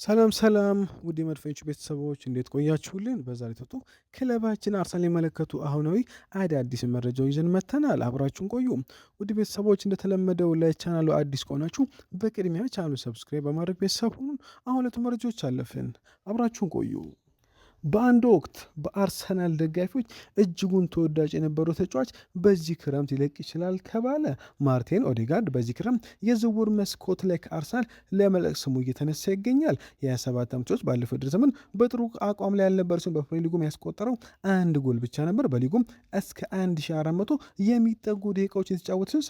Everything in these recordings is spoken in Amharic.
ሰላም ሰላም ውድ የመድፈኞቹ ቤተሰቦች እንዴት ቆያችሁልን? በዛሬ ተቶ ክለባችን አርሰናል የመለከቱ አሁናዊ አዳዲስ መረጃዎች ይዘን መጥተናል። አብራችሁን ቆዩ። ውድ ቤተሰቦች እንደተለመደው ለቻናሉ አዲስ ከሆናችሁ በቅድሚያ ቻናሉ ሰብስክራይብ በማድረግ ቤተሰብ ሁኑን። አሁን ለቱ መረጃዎች አለፍን። አብራችሁን ቆዩ። በአንድ ወቅት በአርሰናል ደጋፊዎች እጅጉን ተወዳጅ የነበረው ተጫዋች በዚህ ክረምት ሊለቅ ይችላል ተባለ። ማርቲን ኦዴጋርድ በዚህ ክረምት የዝውውር መስኮት ላይ ከአርሰናል ለመልቀቅ ስሙ እየተነሳ ይገኛል። የ27 ዓመት ተጫዋች ባለፈው ውድድር ዘመን በጥሩ አቋም ላይ ያልነበር ሲሆን በፕሪሚየር ሊጉም ያስቆጠረው አንድ ጎል ብቻ ነበር። በሊጉም እስከ 1400 የሚጠጉ ደቂቃዎች የተጫወተ ሲሆን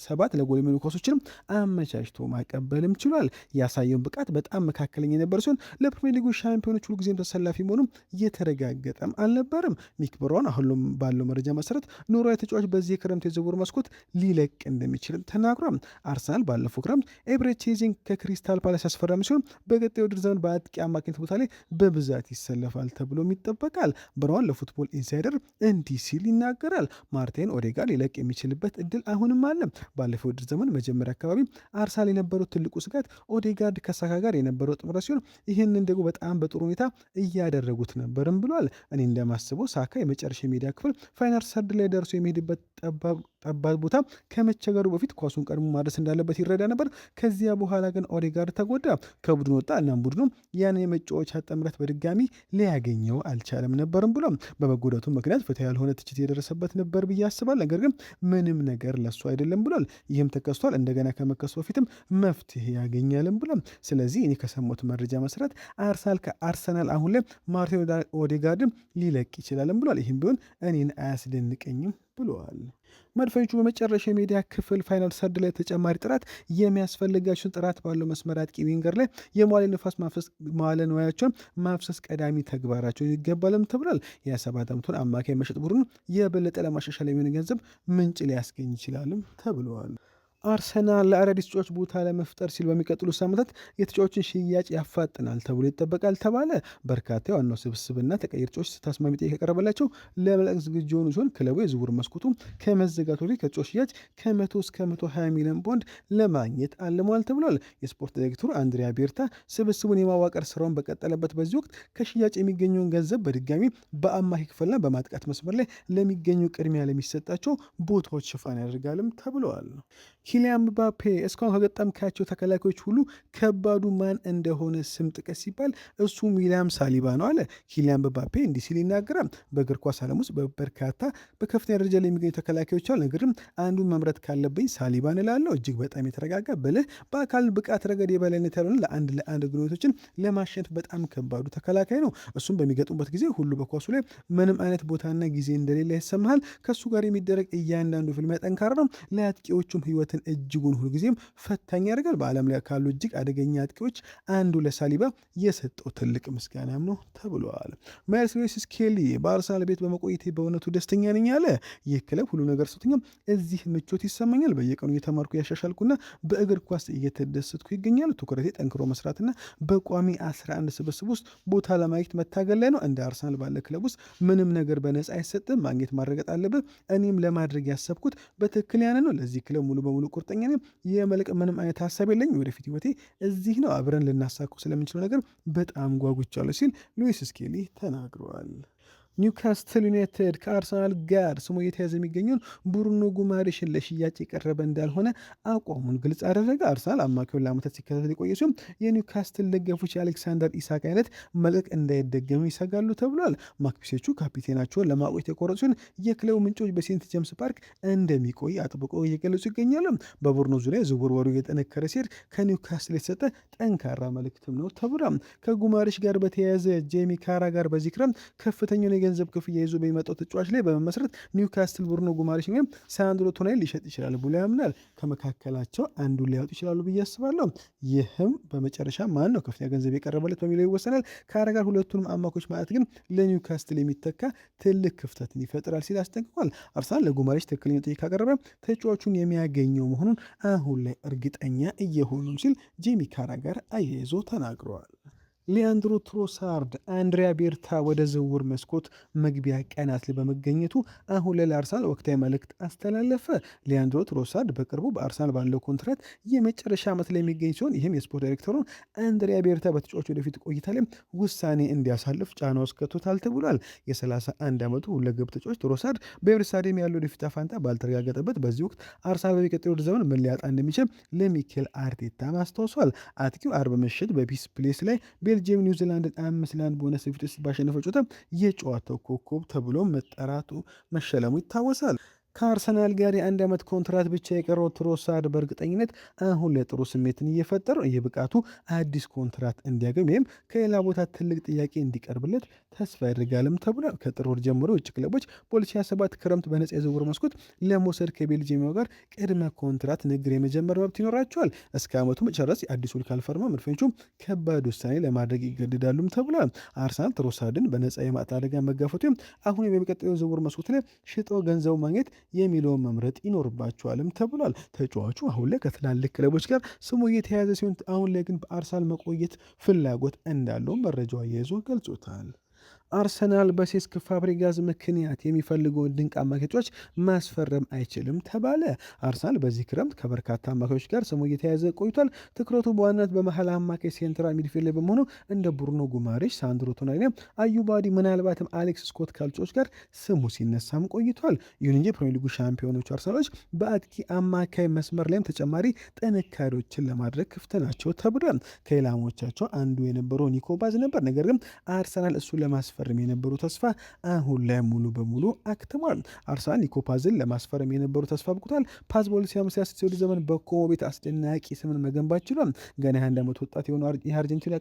ሰባት ለጎል የሚሆኑ ኳሶችንም አመቻችቶ ማቀበልም ችሏል። ያሳየውን ብቃት በጣም መካከለኛ የነበር ሲሆን ለፕሪሚየር ሊጉ ሻምፒዮኖች ሁልጊዜም ተሰላፊ መሆኑ እየተረጋገጠም አልነበርም። ሚክ ብራውን አሁን ባለው መረጃ መሰረት ኖርዌይ ተጫዋች በዚህ የክረምት የዝውውር መስኮት ሊለቅ እንደሚችልም ተናግሯል። አርሰናል ባለፈው ክረምት ኤብሬቺ ኤዜን ከክሪስታል ፓላስ ያስፈረመ ሲሆን በቀጣዩ ውድድር ዘመን በአጥቂ አማካኝነት ቦታ ላይ በብዛት ይሰለፋል ተብሎም ይጠበቃል። ብራውን ለፉትቦል ኢንሳይደር እንዲህ ሲል ይናገራል። ማርቲን ኦዴጋርድ ሊለቅ የሚችልበት እድል አሁንም አለ። ባለፈው ውድድር ዘመን መጀመሪያ አካባቢ አርሰናል የነበረው ትልቁ ስጋት ኦዴጋርድ ከሳካ ጋር የነበረው ጥምረት ሲሆን ይህንን ደግሞ በጣም በጥሩ ሁኔታ እያደረጉት ነበርም ብሏል። እኔ እንደማስበው ሳካ የመጨረሻ የሜዳ ክፍል ፋይናል ሰርድ ላይ ደርሶ የሚሄድበት ጠባብ ቦታ ከመቸገሩ በፊት ኳሱን ቀድሞ ማድረስ እንዳለበት ይረዳ ነበር። ከዚያ በኋላ ግን ኦዴጋርድ ተጎዳ፣ ከቡድን ወጣ። እናም ቡድኑ ያን የመጫወቻ ጥምረት በድጋሚ ሊያገኘው አልቻለም ነበርም ብሏል። በመጎዳቱ ምክንያት ፍትህ ያልሆነ ትችት የደረሰበት ነበር ብዬ አስባለሁ፣ ነገር ግን ምንም ነገር ለሱ አይደለም ብሏል። ይህም ተከስቷል፣ እንደገና ከመከሱ በፊትም መፍትሄ ያገኛልም ብሏል። ስለዚህ እኔ ከሰማሁት መረጃ መሰረት ከአርሰናል አሁን ላይ ማርቲን ኦዴጋርድም ሊለቅ ይችላልም ብሏል። ይህም ቢሆን እኔን አያስደንቀኝም ብለዋል። መድፈኞቹ በመጨረሻ የሚዲያ ክፍል ፋይናል ሰርድ ላይ ተጨማሪ ጥራት የሚያስፈልጋቸውን ጥራት ባለው መስመር አጥቂ ዊንገር ላይ የመዋለ ንዋያቸውን ማፍሰስ ቀዳሚ ተግባራቸውን ይገባልም ተብሏል። የ27 ዓመቱን አማካይ መሸጥ ቡድኑ የበለጠ ለማሻሻል የሚሆን ገንዘብ ምንጭ ሊያስገኝ ይችላልም ተብለዋል። አርሰናል ለአዳዲስ ተጫዋች ቦታ ለመፍጠር ሲል በሚቀጥሉ ሳምንታት የተጫዋችን ሽያጭ ያፋጥናል ተብሎ ይጠበቃል ተባለ። በርካታ የዋናው ስብስብና ተቀያሪ ተጫዋች ተስማሚ ጥያቄ ከቀረበላቸው ለመልቀቅ ዝግጁ የሆኑ ሲሆን ክለቡ የዝውውር መስኮቱ ከመዘጋቱ በፊት ከተጫዋች ሽያጭ ከ100 እስከ 120 ሚሊዮን ፓውንድ ለማግኘት አልሟል ተብሏል። የስፖርት ዳይሬክተሩ አንድሪያ ቤርታ ስብስቡን የማዋቀር ስራውን በቀጠለበት በዚህ ወቅት ከሽያጭ የሚገኘውን ገንዘብ በድጋሚ በአማካይ ክፍልና በማጥቃት መስመር ላይ ለሚገኙ ቅድሚያ ለሚሰጣቸው ቦታዎች ሽፋን ያደርጋልም ተብለዋል። ኪሊያን ምባፔ እስካሁን ከገጠምካቸው ተከላካዮች ሁሉ ከባዱ ማን እንደሆነ ስም ጥቀስ ሲባል እሱም ዊሊያም ሳሊባ ነው አለ። ኪሊያን ምባፔ እንዲህ ሲል ይናገራል። በእግር ኳስ ዓለም ውስጥ በበርካታ በከፍተኛ ደረጃ ላይ የሚገኙ ተከላካዮች አሉ፣ ነገር ግን አንዱን መምረጥ ካለብኝ ሳሊባን እላለሁ። እጅግ በጣም የተረጋጋ ብልህ፣ በአካል ብቃት ረገድ የበላይነት ያልሆነ ለአንድ ግንኙነቶችን ለማሸነፍ በጣም ከባዱ ተከላካይ ነው። እሱም በሚገጥሙበት ጊዜ ሁሉ በኳሱ ላይ ምንም አይነት ቦታና ጊዜ እንደሌለ ይሰማሃል። ከእሱ ጋር የሚደረግ እያንዳንዱ ፍልሚያ ጠንካራ ነው። ለአጥቂዎቹም ህይወትን እጅጉን ሁልጊዜም ፈታኝ ያደርጋል። በዓለም ላይ ካሉ እጅግ አደገኛ አጥቂዎች አንዱ ለሳሊባ የሰጠው ትልቅ ምስጋናም ነው ተብሏል። ማይልስ ሉዊስ ስኬሊ በአርሰናል ቤት በመቆየቴ በእውነቱ ደስተኛ ነኝ አለ። ይህ ክለብ ሁሉ ነገር ሰጥቶኛል፣ እዚህ ምቾት ይሰማኛል። በየቀኑ እየተማርኩ ያሻሻልኩና በእግር ኳስ እየተደሰትኩ ይገኛል። ትኩረቴ ጠንክሮ መስራትና በቋሚ 11 ስብስብ ውስጥ ቦታ ለማግኘት መታገል ላይ ነው። እንደ አርሰናል ባለ ክለብ ውስጥ ምንም ነገር በነፃ አይሰጥም፣ ማግኘት ማረጋገጥ አለብህ። እኔም ለማድረግ ያሰብኩት በትክክል ያነ ነው። ለዚህ ክለብ ሙሉ በሙሉ ቁርጠኛ ነኝ። የመልቀቅ ምንም አይነት ሀሳብ የለኝም። ወደፊት ህይወቴ እዚህ ነው። አብረን ልናሳኩ ስለምንችለው ነገር በጣም ጓጉቻለሁ ሲል ሉዊስ ስኬሊ ተናግረዋል። ኒውካስትል ዩናይትድ ከአርሰናል ጋር ስሙ እየተያዘ የሚገኘውን ብሩኖ ጉማሬሽን ለሽያጭ የቀረበ እንዳልሆነ አቋሙን ግልጽ አደረገ። አርሰናል አማካዩን ለዓመታት ሲከታተል የቆየ ሲሆን የኒውካስትል ደጋፊዎች የአሌክሳንደር ኢሳክ አይነት መልቀቅ እንዳይደገሙ ይሰጋሉ ተብሏል። ማክፒሶቹ ካፒቴናቸውን ለማቆየት የቆረጡ ሲሆን የክለቡ ምንጮች በሴንት ጄምስ ፓርክ እንደሚቆይ አጥብቀው እየገለጹ ይገኛሉ። በቡርኖ ዙሪያ ዝውውር ወሩ እየጠነከረ ሲሄድ ከኒውካስትል የተሰጠ ጠንካራ መልእክትም ነው ተብሏል። ከጉማሬሽ ጋር በተያያዘ ጄሚ ካራ ጋር በዚህ ክረምት ከፍተኛውን የገንዘብ ክፍያ ይዞ በሚመጣው ተጫዋች ላይ በመመስረት ኒውካስትል ብሩኖ ጉማሬሽ ወይም ሳንድሮ ቶናሊ ሊሸጥ ይችላል ብሎ ያምናል። ከመካከላቸው አንዱን ሊያወጡ ይችላሉ ብዬ አስባለሁ። ይህም በመጨረሻ ማን ነው ከፍተኛ ገንዘብ የቀረበለት በሚለው ይወሰናል። ካራ ጋር ሁለቱንም አማኮች ማለት ግን ለኒውካስትል የሚተካ ትልቅ ክፍተትን ይፈጥራል ሲል አስጠንቅቋል። አርሰናል ለጉማሬሽ ትክክለኛ ጥያቄ ካቀረበ ተጫዋቹን የሚያገኘው መሆኑን አሁን ላይ እርግጠኛ እየሆኑም ሲል ጄሚ ካራ ጋር አያይዞ ተናግረዋል። ሊያንድሮ ትሮሳርድ አንድሪያ ቤርታ ወደ ዝውውር መስኮት መግቢያ ቀናት ላይ በመገኘቱ አሁን ላይ ለአርሰናል ወቅታዊ መልእክት አስተላለፈ። ሊያንድሮ ትሮሳርድ በቅርቡ በአርሰናል ባለው ኮንትራት የመጨረሻ ዓመት ላይ የሚገኝ ሲሆን ይህም የስፖርት ዳይሬክተሩን አንድሪያ ቤርታ በተጫዋቹ ወደፊት ቆይታ ላይ ውሳኔ እንዲያሳልፍ ጫና ውስጥ ከቶታል ተብሏል። የ31 ዓመቱ ሁለገብ ተጫዋች ትሮሳርድ በኤምሬትስ ስታዲየም ያለው ወደፊት ፋንታ ባልተረጋገጠበት በዚህ ወቅት አርሰናል በሚቀጥለው ዘመን ምን ሊያጣ እንደሚችል ለሚኬል አርቴታ ማስታውሷል። አጥቂው አርብ ምሽት በፒስ ፕሌስ ላይ ቤልጅየም ኒውዚላንድን 5-1 በሆነ ሰፊ ውስጥ ባሸነፈው ጨዋታ የጨዋታው ኮከብ ተብሎ መጠራቱ መሸለሙ ይታወሳል። ከአርሰናል ጋር የ1 ዓመት ኮንትራት ብቻ የቀረው ትሮሳርድ በእርግጠኝነት አሁን ላይ ጥሩ ስሜትን እየፈጠረው የብቃቱ አዲስ ኮንትራት እንዲያገኝ ወይም ከሌላ ቦታ ትልቅ ጥያቄ እንዲቀርብለት ተስፋ ያደርጋልም ተብሏል። ከጥር ወር ጀምሮ የውጭ ክለቦች በ2027 ክረምት በነጻ የዝውውር መስኮት ለመውሰድ ከቤልጅየም ጋር ቅድመ ኮንትራት ንግግር የመጀመር መብት ይኖራቸዋል። እስከ ዓመቱ መጨረስ የአዲሱ ውል ካልፈረመ መድፈኞቹ ከባድ ውሳኔ ለማድረግ ይገድዳሉም ተብሏል። አርሰናል ትሮሳርድን በነጻ የማጣት አደጋ መጋፈቱ አሁን በሚቀጥለው ዝውውር መስኮት ላይ ሽጦ ገንዘቡ ማግኘት የሚለውን መምረጥ ይኖርባቸዋልም ተብሏል። ተጫዋቹ አሁን ላይ ከትላልቅ ክለቦች ጋር ስሙ እየተያዘ ሲሆን አሁን ላይ ግን በአርሰናል መቆየት ፍላጎት እንዳለው መረጃው አያይዞ ገልጾታል። አርሰናል በሴስክ ፋብሪጋዝ ምክንያት የሚፈልገውን ድንቅ አማካዮች ማስፈረም አይችልም ተባለ። አርሰናል በዚህ ክረምት ከበርካታ አማካዮች ጋር ስሙ እየተያዘ ቆይቷል። ትኩረቱ በዋናነት በመሀል አማካይ ሴንትራል ሚድፊልድ ላይ በመሆኑ እንደ ብሩኖ ጉማሬሽ፣ ሳንድሮ ቶናሊ፣ አዩባዲ ምናልባትም አሌክስ ስኮት ካልጮች ጋር ስሙ ሲነሳም ቆይቷል። ይሁን እንጂ ፕሪሚየር ሊጉ ሻምፒዮኖቹ አርሰናሎች በአጥቂ አማካይ መስመር ላይም ተጨማሪ ጥንካሬዎችን ለማድረግ ክፍት ናቸው ተብሏል። ከኢላማዎቻቸው አንዱ የነበረው ኒኮ ባዝ ነበር። ነገር ግን አርሰናል እሱን ለማስፈረም የነበሩ ተስፋ አሁን ላይ ሙሉ በሙሉ አክትሟል። አርሰናል ኒኮ ፓዝን ለማስፈረም የነበሩ ተስፋ ብቁታል። ፓዝ በ2026 ወደ ዘመን በኮሞ ቤት አስደናቂ ስምን መገንባት ችሏል። ገና የ21 ዓመት ወጣት የሆነው የአርጀንቲና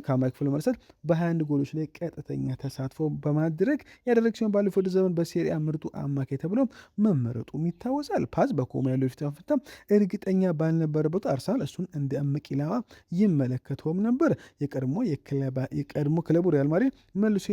ከአማካይ ክፍል መልሰት በ21 ጎሎች ላይ ቀጥተኛ ተሳትፎ በማድረግ ያደረግ ሲሆን ባለፈው ወደ ዘመን በሴሪያ ምርጡ አማካይ ተብሎ መመረጡም ይታወሳል። ፓዝ በኮሞ ያለው የፊት ፍታ እርግጠኛ ባልነበረበት አርሰናል እሱን እንደ እምቅ ኢላማ ይመለከተውም ነበር። የቀድሞ ክለቡ ሪያል ማድሪድ መልሶ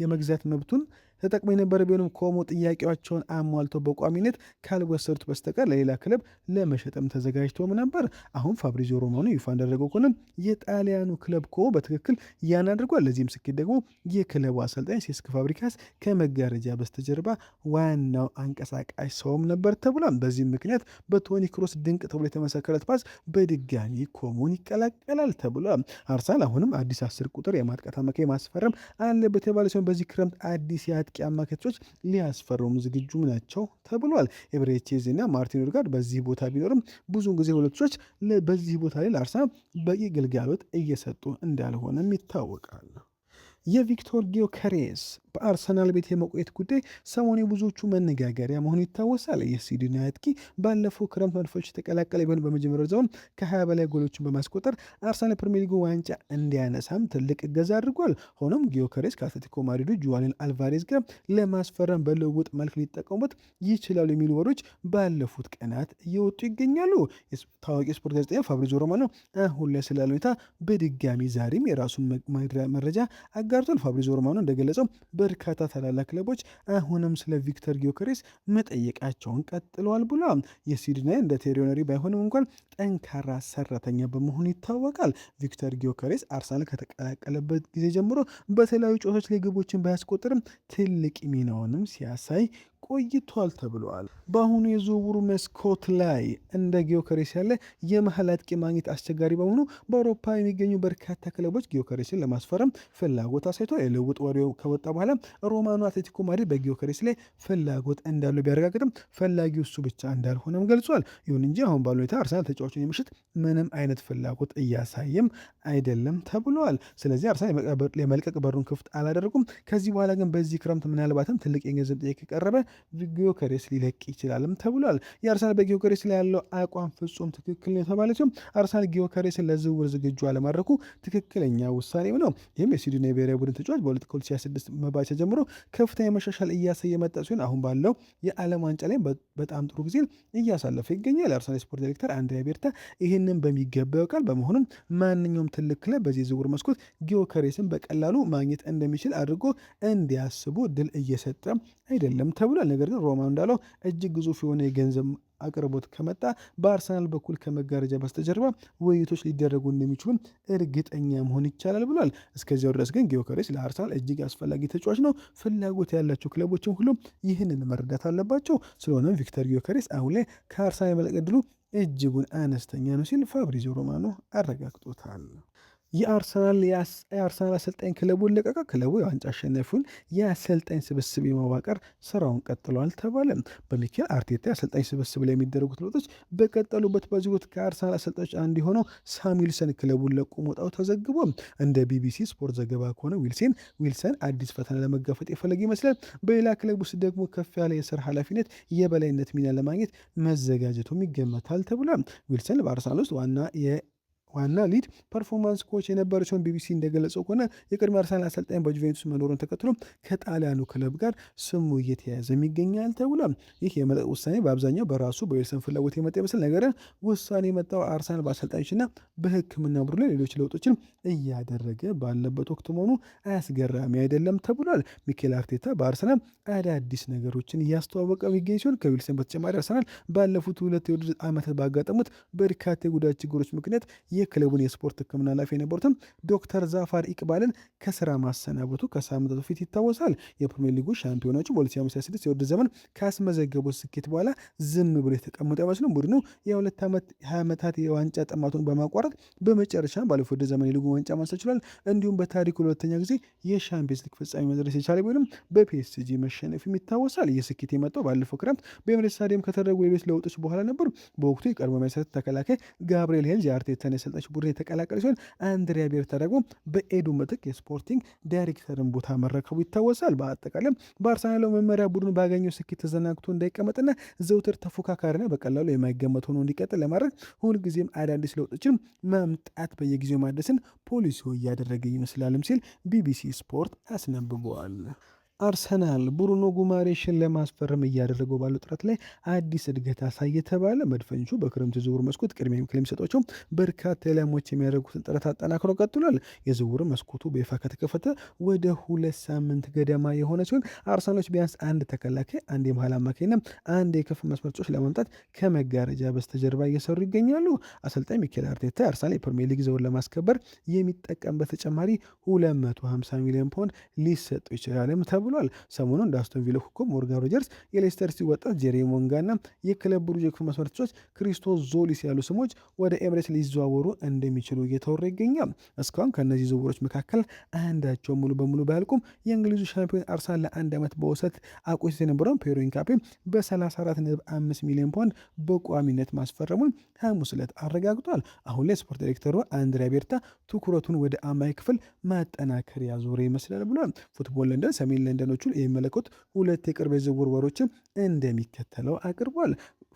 የመግዛት መብቱን ተጠቅሞ የነበረ ቢሆንም ኮሞ ጥያቄያቸውን አሟልተው በቋሚነት ካልወሰዱት በስተቀር ለሌላ ክለብ ለመሸጥም ተዘጋጅቶም ነበር። አሁን ፋብሪዚዮ ሮማኖ ይፋ እንዳደረገው ከሆነ የጣሊያኑ ክለብ ኮሞ በትክክል ያን አድርጓል። ለዚህም ስኬት ደግሞ የክለቡ አሰልጣኝ ሴስክ ፋብሪጋስ ከመጋረጃ በስተጀርባ ዋናው አንቀሳቃሽ ሰውም ነበር ተብሏል። በዚህም ምክንያት በቶኒ ክሮስ ድንቅ ተብሎ የተመሰከረት ፓስ በድጋሚ ኮሞን ይቀላቀላል ተብሏል። አርሰናል አሁንም አዲስ 10 ቁጥር የማጥቃት አማካይ ማስፈረም አለበት የተባለ ሲሆን በዚህ ክረምት አዲስ የአጥቂ አማካዮች ሊያስፈርሙ ዝግጁ ናቸው ተብሏል። ኤብሬቼዝ እና ማርቲን ኦዴጋርድ በዚህ ቦታ ቢኖርም ብዙውን ጊዜ ሁለቶች በዚህ ቦታ ላይ ለአርሰናል በቂ ግልጋሎት እየሰጡ እንዳልሆነም ይታወቃል። የቪክቶር ጊዮከሬስ በአርሰናል ቤት የመቆየት ጉዳይ ሰሞኑ ብዙዎቹ መነጋገሪያ መሆኑ ይታወሳል። የስዊድን አጥቂ ባለፈው ክረምት መድፈኞች የተቀላቀለ ቢሆን በመጀመሪያው ዘመን ከ20 በላይ ጎሎችን በማስቆጠር አርሰናል ፕሪሚየር ሊጉ ዋንጫ እንዲያነሳም ትልቅ እገዛ አድርጓል። ሆኖም ጊዮከሬስ ከአትሌቲኮ ማድሪዱ ጁዋኒን አልቫሬዝ ጋር ለማስፈረም በልውውጥ መልክ ሊጠቀሙበት ይችላሉ የሚሉ ወሬዎች ባለፉት ቀናት እየወጡ ይገኛሉ። ታዋቂ ስፖርት ጋዜጠኛ ፋብሪዚዮ ሮማኖ አሁን ላይ ስላለ ሁኔታ በድጋሚ ዛሬም የራሱን መረጃ አጋርቷል። ፋብሪዚዮ ሮማኖ እንደገለጸው በርካታ ታላላቅ ክለቦች አሁንም ስለ ቪክተር ጊዮከሬስ መጠየቃቸውን ቀጥለዋል ብሏል። የስዊድናዊ እንደ ቴሪ ሄንሪ ባይሆንም እንኳን ጠንካራ ሰራተኛ በመሆኑ ይታወቃል። ቪክተር ጊዮከሬስ አርሰናል ከተቀላቀለበት ጊዜ ጀምሮ በተለያዩ ጨዋታዎች ላይ ግቦችን ባያስቆጥርም ትልቅ ሚናውንም ሲያሳይ ቆይቷል ተብለዋል። በአሁኑ የዝውውሩ መስኮት ላይ እንደ ጊዮከሬስ ያለ የመሀል አጥቂ ማግኘት አስቸጋሪ በመሆኑ በአውሮፓ የሚገኙ በርካታ ክለቦች ጊዮከሬስን ለማስፈረም ፍላጎት አሳይቷል። የልውውጥ ወሬው ከወጣ በኋላ ሮማኖ አትሌቲኮ ማድሪድ በጊዮከሬስ ላይ ፍላጎት እንዳለው ቢያረጋግጥም ፈላጊው እሱ ብቻ እንዳልሆነም ገልጿል። ይሁን እንጂ አሁን ባለው ሁኔታ አርሰናል ተጫዋቹን የምሽት ምንም አይነት ፍላጎት እያሳየም አይደለም ተብሏል። ስለዚህ አርሰናል የመልቀቅ በሩን ክፍት አላደረጉም። ከዚህ በኋላ ግን በዚህ ክረምት ምናልባትም ትልቅ የገንዘብ ጥያቄ ቀረበ ጊዮከሬስ ሊለቅ ይችላልም ተብሏል። የአርሰናል በጊዮከሬስ ላይ ያለው አቋም ፍጹም ትክክል ነው የተባለ ሲሆን አርሰናል ጊዮከሬስን ለዝውውር ዝግጁ አለማድረጉ ትክክለኛ ውሳኔው ነው። ይህም የስዊድን የብሔራዊ ቡድን ተጫዋች በ2026 መባቻ ጀምሮ ከፍተኛ መሻሻል እያሳየ መጣ ሲሆን አሁን ባለው የዓለም ዋንጫ ላይ በጣም ጥሩ ጊዜ እያሳለፈ ይገኛል። የአርሰናል ስፖርት ዳይሬክተር አንድሪያ ቤርታ ይህንን በሚገባ ያውቃል። በመሆኑም ማንኛውም ትልቅ ክለብ በዚህ ዝውውር መስኮት ጊዮከሬስን በቀላሉ ማግኘት እንደሚችል አድርጎ እንዲያስቡ ድል እየሰጠ አይደለም ተብሏል። ነገር ግን ሮማን እንዳለው እጅግ ግዙፍ የሆነ የገንዘብ አቅርቦት ከመጣ በአርሰናል በኩል ከመጋረጃ በስተጀርባ ውይይቶች ሊደረጉ እንደሚችሉም እርግጠኛ መሆን ይቻላል ብሏል። እስከዚያው ድረስ ግን ጊዮከሬስ ለአርሰናል እጅግ አስፈላጊ ተጫዋች ነው። ፍላጎት ያላቸው ክለቦችም ሁሉም ይህንን መረዳት አለባቸው። ስለሆነም ቪክተር ጊዮከሬስ አሁን ላይ ከአርሰናል የመልቀቅ ዕድሉ እጅጉን አነስተኛ ነው ሲል ፋብሪዚዮ ሮማኖ አረጋግጦታል። የአርሰናል አሰልጣኝ ክለቡን ለቀቀ። ክለቡ የዋንጫ አሸናፊውን የአሰልጣኝ ስብስብ የማዋቀር ስራውን ቀጥሏል ተባለ። በሚኬል አርቴታ የአሰልጣኝ ስብስብ ላይ የሚደረጉት ለውጦች በቀጠሉበት በዚህ ወቅት ከአርሰናል አሰልጣኞች አንዱ የሆነው ሳም ዊልሰን ክለቡን ለቆ መውጣቱ ተዘግቦ እንደ ቢቢሲ ስፖርት ዘገባ ከሆነ ዊልሰን አዲስ ፈተና ለመጋፈጥ የፈለገ ይመስላል። በሌላ ክለብ ውስጥ ደግሞ ከፍ ያለ የስራ ኃላፊነት የበላይነት ሚና ለማግኘት መዘጋጀቱም ይገመታል ተብሏል። ዊልሰን በአርሰናል ውስጥ ዋና ሊድ ፐርፎርማንስ ኮች የነበረ ሲሆን ቢቢሲ እንደገለጸው ከሆነ የቅድመ አርሰናል አሰልጣኝ በጁቬንቱስ መኖሩን ተከትሎ ከጣሊያኑ ክለብ ጋር ስሙ እየተያዘም ይገኛል ተብሏል። ይህ የመለቅ ውሳኔ በአብዛኛው በራሱ በዊልሰን ፍላጎት የመጣ ይመስል ነገር ውሳኔ የመጣው አርሰናል በአሰልጣኞችና በሕክምና ቡድን ላይ ሌሎች ለውጦችን እያደረገ ባለበት ወቅት መሆኑ አያስገራሚ አይደለም ተብሏል። ሚኬል አርቴታ በአርሰናል አዳዲስ ነገሮችን እያስተዋወቀ የሚገኝ ሲሆን ከዊልሰን በተጨማሪ አርሰናል ባለፉት 2 የውድድር ዓመታት ባጋጠሙት በርካታ የጉዳት ችግሮች ምክንያት የክለቡን የስፖርት ሕክምና ኃላፊ የነበሩትም ዶክተር ዛፋር ኢቅባልን ከስራ ማሰናበቱ ከሳምንታት በፊት ይታወሳል። የፕሪሚየር ሊጉ ሻምፒዮናዎቹ በ2026 የውድድር ዘመን ካስመዘገቡት ስኬት በኋላ ዝም ብሎ የተቀመጠ አይመስልም። ቡድኑ የ20 ዓመታት የዋንጫ ጥማቱን በማቋረጥ በመጨረሻ ባለፈው የውድድር ዘመን የሊጉ ዋንጫ ማንሳት ችሏል። እንዲሁም በታሪኩ ለሁለተኛ ጊዜ የሻምፒየንስ ሊግ ፍጻሜ መድረስ የቻለ ቢሆንም በፒኤስጂ መሸነፍም ይታወሳል። ይህ ስኬት የመጣው ባለፈው ክረምት በኤምሬትስ ስታዲየም ከተደረጉ የቤት ለውጦች በኋላ ነበር። በወቅቱ የቀድሞ መሰረት ተከላካይ ጋብርኤል ሄንዝ የአርቴታን የአሰልጣኞች ቡድን የተቀላቀለ ሲሆን አንድሪያ ቤርታ ደግሞ በኤዱ ምትክ የስፖርቲንግ ዳይሬክተርን ቦታ መረከቡ ይታወሳል። በአጠቃላይ በአርሰናል መመሪያ ቡድኑ ባገኘው ስኬት ተዘናግቶ እንዳይቀመጥና ዘውትር ተፎካካሪና በቀላሉ የማይገመት ሆኖ እንዲቀጥል ለማድረግ ሁልጊዜም አዳዲስ ለውጦችን ማምጣት በየጊዜው ማደስን ፖሊሲው እያደረገ ይመስላልም ሲል ቢቢሲ ስፖርት አስነብበዋል። አርሰናል ብሩኖ ጉማሬሽን ለማስፈረም እያደረገው ባለው ጥረት ላይ አዲስ እድገት አሳየ ተባለ። መድፈኞቹ በክረምት የዝውውር መስኮት ቅድሚያ የሚሰጧቸው በርካታ ኢላማዎች የሚያደርጉትን ጥረት አጠናክሮ ቀጥሏል። የዝውውር መስኮቱ በይፋ ከተከፈተ ወደ 2 ሳምንት ገደማ የሆነ ሲሆን አርሰናሎች ቢያንስ አንድ ተከላካይ፣ አንድ የመሃል አማካይና አንድ የክፍ መስመር ተጫዋች ለማምጣት ከመጋረጃ በስተጀርባ እየሰሩ ይገኛሉ። አሰልጣኝ ሚኬል አርቴታ አርሰናል የፕሪሚየር ሊግ ዘውን ለማስከበር የሚጠቀምበት ተጨማሪ 250 ሚሊዮን ፓውንድ ሊሰጡ ይችላልም ብሏል። ሰሞኑን እንደ አስቶን ቪላ ኮከብ ሞርጋን ሮጀርስ፣ የሌስተር ሲቲ ወጣት ጄሬሚ ሞንጋና የክለብ ብሩጅ የክፍ መስመር ተጫዋች ክሪስቶስ ዞሊስ ያሉ ስሞች ወደ ኤምሬትስ ሊዘዋወሩ እንደሚችሉ እየተወራ ይገኛል። እስካሁን ከእነዚህ ዝውውሮች መካከል አንዳቸው ሙሉ በሙሉ ባያልቁም የእንግሊዙ ሻምፒዮን አርሰናል ለአንድ ዓመት በውሰት አቆይቶት የነበረውን ፒየር ኢንካፔ በ34.5 ሚሊዮን ፓውንድ በቋሚነት ማስፈረሙን ሐሙስ ዕለት አረጋግጧል። አሁን ላይ ስፖርት ዳይሬክተሩ አንድሪያ ቤርታ ትኩረቱን ወደ አማካይ ክፍል ማጠናከር ያዞረ ይመስላል ብሏል። ፉትቦል ለንደን ሰሜን ለንደኖቹ የሚመለከቱት 2 የቅርብ የዝውውር ወሮችን እንደሚከተለው አቅርቧል።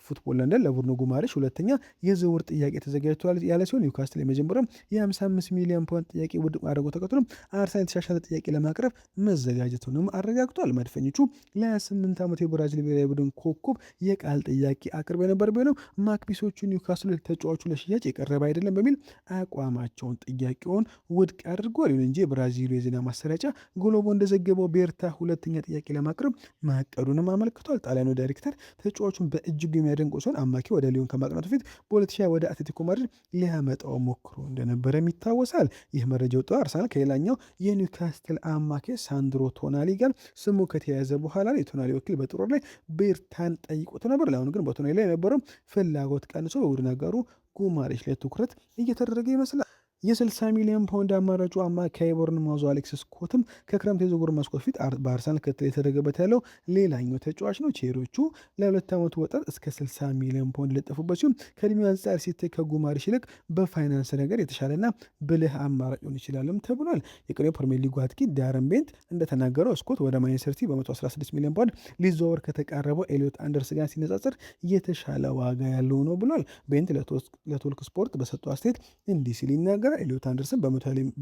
ፉትቦል ለንደን ለቡርኖ ጉማሬሽ ሁለተኛ የዝውውር ጥያቄ ተዘጋጅቷል ያለ ሲሆን ኒውካስትል የመጀመሪያው የ55 ሚሊዮን ፓውንድ ጥያቄ ውድቅ ማድረጉ ተከትሎ አርሰናል የተሻሻለ ጥያቄ ለማቅረብ መዘጋጀቱንም አረጋግጧል። መድፈኞቹ ለ28 ዓመቱ የብራዚል ብሔራዊ ቡድን ኮከብ የቃል ጥያቄ አቅርበው የነበር ቢሆንም ማክቢሶቹ ኒውካስትል ተጫዋቹ ለሽያጭ የቀረበ አይደለም በሚል አቋማቸውን ጥያቄውን ውድቅ አድርጓል። ይሁን እንጂ የብራዚሉ የዜና ማሰራጫ ግሎቦ እንደዘገበው ቤርታ ሁለተኛ ጥያቄ ለማቅረብ ማቀዱንም አመልክቷል። ጣሊያኑ ዳይሬክተር ተጫዋቹን በእጅጉ የሚያደንቁ ሲሆን አማካይ ወደ ሊዮን ከማቅናቱ በፊት በ2020 ወደ አትሌቲኮ ማድሪድ ሊያመጣው ሞክሮ እንደነበረም ይታወሳል። ይህ መረጃ ወጥቶ አርሰናል ከሌላኛው የኒውካስትል አማካይ ሳንድሮ ቶናሊ ጋር ስሙ ከተያያዘ በኋላ የቶናሊ ወኪል በጥር ወር ላይ ቤርታን ጠይቆት ነበር። ለአሁኑ ግን በቶናሊ ላይ የነበረው ፍላጎት ቀንሶ በቡድን አጋሩ ጉማሬሽ ላይ ትኩረት እየተደረገ ይመስላል። የ60 ሚሊዮን ፓውንድ አማራጩ አማካይ ቦርንማውዙ አሌክስ ስኮትም ከክረምት የዝውውር መስኮት ፊት በአርሰናል ክትትል የተደረገበት ያለው ሌላኛው ተጫዋች ነው። ቼሪዎቹ ለ2 ዓመቱ ወጣት እስከ 60 ሚሊዮን ፓውንድ ለጠፉበት ሲሆን ከዕድሜው አንጻር ሲታይ ከጉማሬሽ ይልቅ በፋይናንስ ነገር የተሻለና ብልህ አማራጭ ሊሆን ይችላልም ተብሏል። የቀድሞው ፕሪሚየር ሊጉ አጥቂ ዳረን ቤንት እንደተናገረው ስኮት ወደ ማንቸስተር ሲቲ በ116 ሚሊዮን ፓውንድ ሊዘዋወር ከተቃረበው ኤሊዮት አንደርስ ጋር ሲነጻጸር የተሻለ ዋጋ ያለው ነው ብሏል። ቤንት ለቶልክ ስፖርት በሰጠው አስተያየት እንዲህ ሲል ይናገራል። ይናገራል። ኤሊዮት አንደርሰን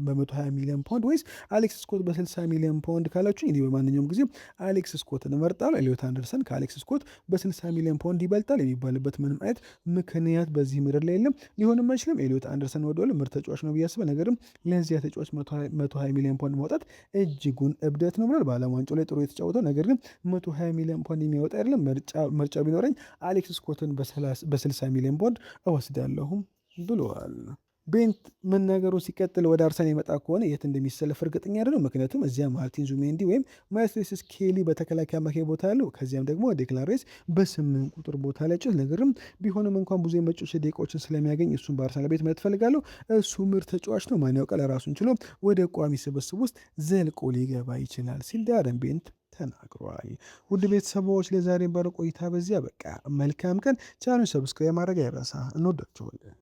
በ120 ሚሊዮን ፓውንድ ወይስ አሌክስ ስኮት በ60 ሚሊዮን ፓውንድ ካላችሁ እኔ በማንኛውም ጊዜ አሌክስ ስኮትን እመርጣለሁ። ኤሊዮት አንደርሰን ከአሌክስ ስኮት በ60 ሚሊዮን ፓውንድ ይበልጣል የሚባልበት ምንም አይነት ምክንያት በዚህ ምድር ላይ የለም፣ ሊሆንም አይችልም። ኤሊዮት አንደርሰን ወደዋል ምርጥ ተጫዋች ነው ብዬ አስባለሁ። ነገርም ለዚያ ተጫዋች 120 ሚሊዮን ፓውንድ ማውጣት እጅጉን እብደት ነው ብሏል። በዓለም ዋንጫው ላይ ጥሩ የተጫወተው ነገር ግን 120 ሚሊዮን ፓውንድ የሚያወጣ አይደለም። ምርጫ ቢኖረኝ አሌክስ ስኮትን በ60 ሚሊዮን ፓውንድ እወስዳለሁም ብለዋል። ቤንት መናገሩ ሲቀጥል ወደ አርሰናል የመጣ ከሆነ የት እንደሚሰለፍ እርግጠኛ አይደለም። ምክንያቱም እዚያ ማርቲን ዙሜንዲ ወይም ማይልስ ኬሊ በተከላካይ አማካይ ቦታ ያለው፣ ከዚያም ደግሞ ዴክላን ራይስ በ8 ቁጥር ቦታ ላይ ጭት ነገርም ቢሆንም እንኳን ብዙ የመጮች ደቂቃዎችን ስለሚያገኝ እሱን በአርሰናል ቤት ማለት ፈልጋለሁ። እሱ ምርጥ ተጫዋች ነው። ማን ያውቃል ራሱን ችሎ ወደ ቋሚ ስብስብ ውስጥ ዘልቆ ሊገባ ይችላል ሲል ዳረን ቤንት ተናግሯል። ውድ ቤተሰቦች ለዛሬ ባለው ቆይታ በዚያ በቃ። መልካም ቀን። ቻናሉን ሰብስክራይብ ማድረግ አይረሳ። እንወዳችኋለን።